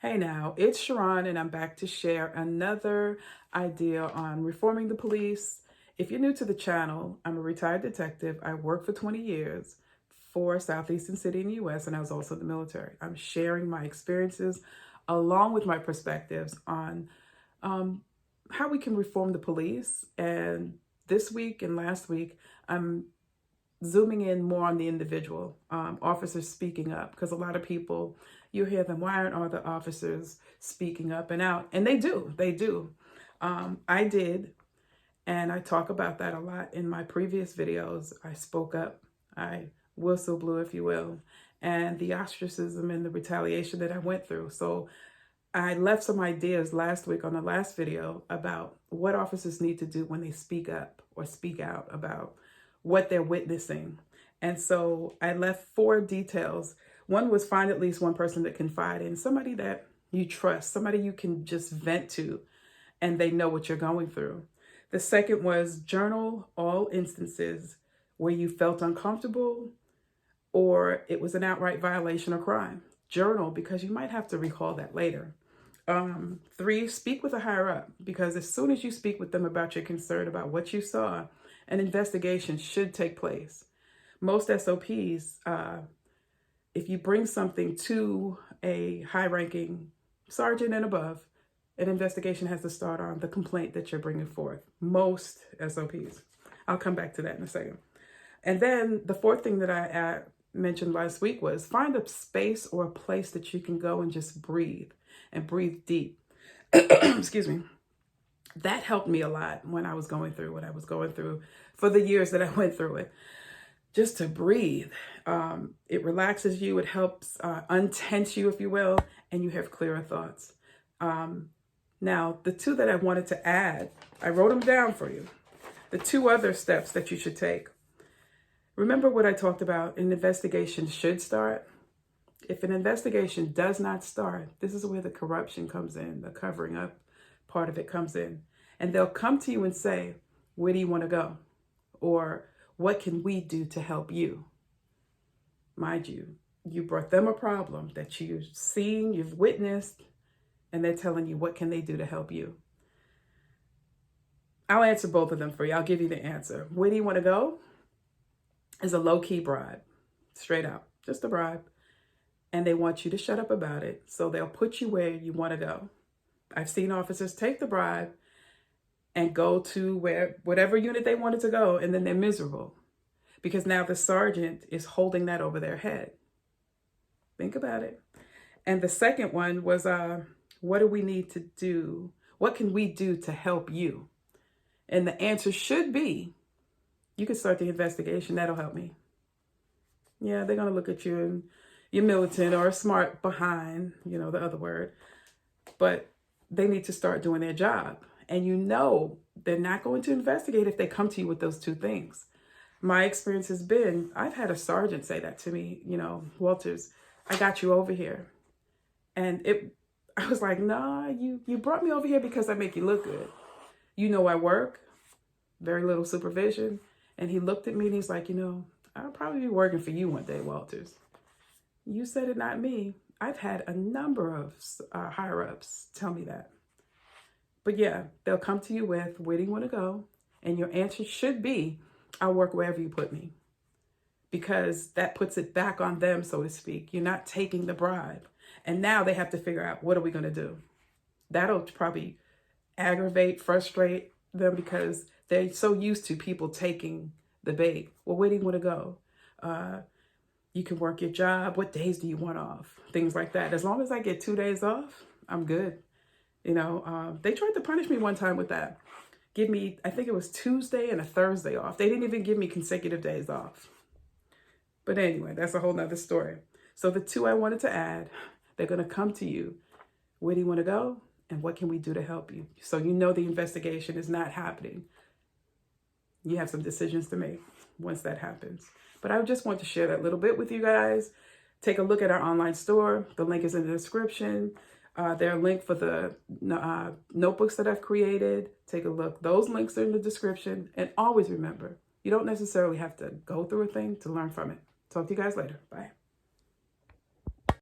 Hey now, it's Sharon and I'm back to share another idea on reforming the police. If you're new to the channel, I'm a retired detective. I worked for 20 years for Southeastern City in the US, and I was also in the military. I'm sharing my experiences along with my perspectives on how we can reform the police. And this week and last week, I'm zooming in more on the individual, officers speaking up, because a lot of people, you hear them, why aren't all the officers speaking up and out? And they do. I did, and I talk about that a lot in my previous videos. I spoke up, I whistle blew, if you will, and the ostracism and the retaliation that I went through. So I left some ideas last week on the last video about what officers need to do when they speak up or speak out about what they're witnessing. And so I left 4 details. One was find at least one person to confide in, somebody that you trust, somebody you can just vent to and they know what you're going through. The second was journal all instances where you felt uncomfortable or it was an outright violation or crime. Journal, because you might have to recall that later. 3, speak with a higher up, because as soon as you speak with them about your concern about what you saw, an investigation should take place. Most SOPs, if you bring something to a high-ranking sergeant and above, an investigation has to start on the complaint that you're bringing forth. Most SOPs. I'll come back to that in a second. And then the 4th thing that I mentioned last week was find a space or a place that you can go and just breathe and breathe deep. Excuse me. That helped me a lot when I was going through what I was going through for the years that I went through it. Just to breathe. It relaxes you. It helps untense you, if you will, and you have clearer thoughts. Now, the 2 that I wanted to add, I wrote them down for you. The 2 other steps that you should take. Remember what I talked about, an investigation should start. If an investigation does not start, this is where the corruption comes in, the covering up part of it comes in. And they'll come to you and say, where do you want to go? Or what can we do to help you? Mind you, you brought them a problem that you've seen, you've witnessed, and they're telling you what can they do to help you. I'll answer both of them for you. I'll give you the answer. Where do you want to go? Is a low-key bribe, straight out, just a bribe. And they want you to shut up about it. So they'll put you where you want to go. I've seen officers take the bribe and go to whatever unit they wanted to go, and then they're miserable because now the sergeant is holding that over their head. Think about it. And the second one was, what do we need to do? What can we do to help you? And the answer should be, you can start the investigation. That'll help me. Yeah, they're going to look at you and you're militant or smart behind, the other word. But they need to start doing their job. And they're not going to investigate if they come to you with those 2 things. My experience has been, I've had a sergeant say that to me, Walters, I got you over here. And I was like, nah, you brought me over here because I make you look good. I work, very little supervision. And he looked at me and he's like, I'll probably be working for you one day, Walters. You said it, not me. I've had a number of higher ups tell me that. But yeah, they'll come to you with, where do you want to go? And your answer should be, I'll work wherever you put me. Because that puts it back on them, so to speak. You're not taking the bribe. And now they have to figure out, what are we going to do? That'll probably aggravate, frustrate them because they're so used to people taking the bait. Well, where do you want to go? You can work your job. What days do you want off? Things like that. As long as I get 2 days off, I'm good. They tried to punish me one time with that. Give me, I think it was Tuesday and a Thursday off. They didn't even give me consecutive days off. But anyway, that's a whole nother story. So the 2 I wanted to add, they're going to come to you. Where do you want to go? And what can we do to help you? So the investigation is not happening. You have some decisions to make once that happens. But I just want to share that little bit with you guys. Take a look at our online store. The link is in the description. There are links for the notebooks that I've created. Take a look. Those links are in the description. And always remember, you don't necessarily have to go through a thing to learn from it. Talk to you guys later. Bye.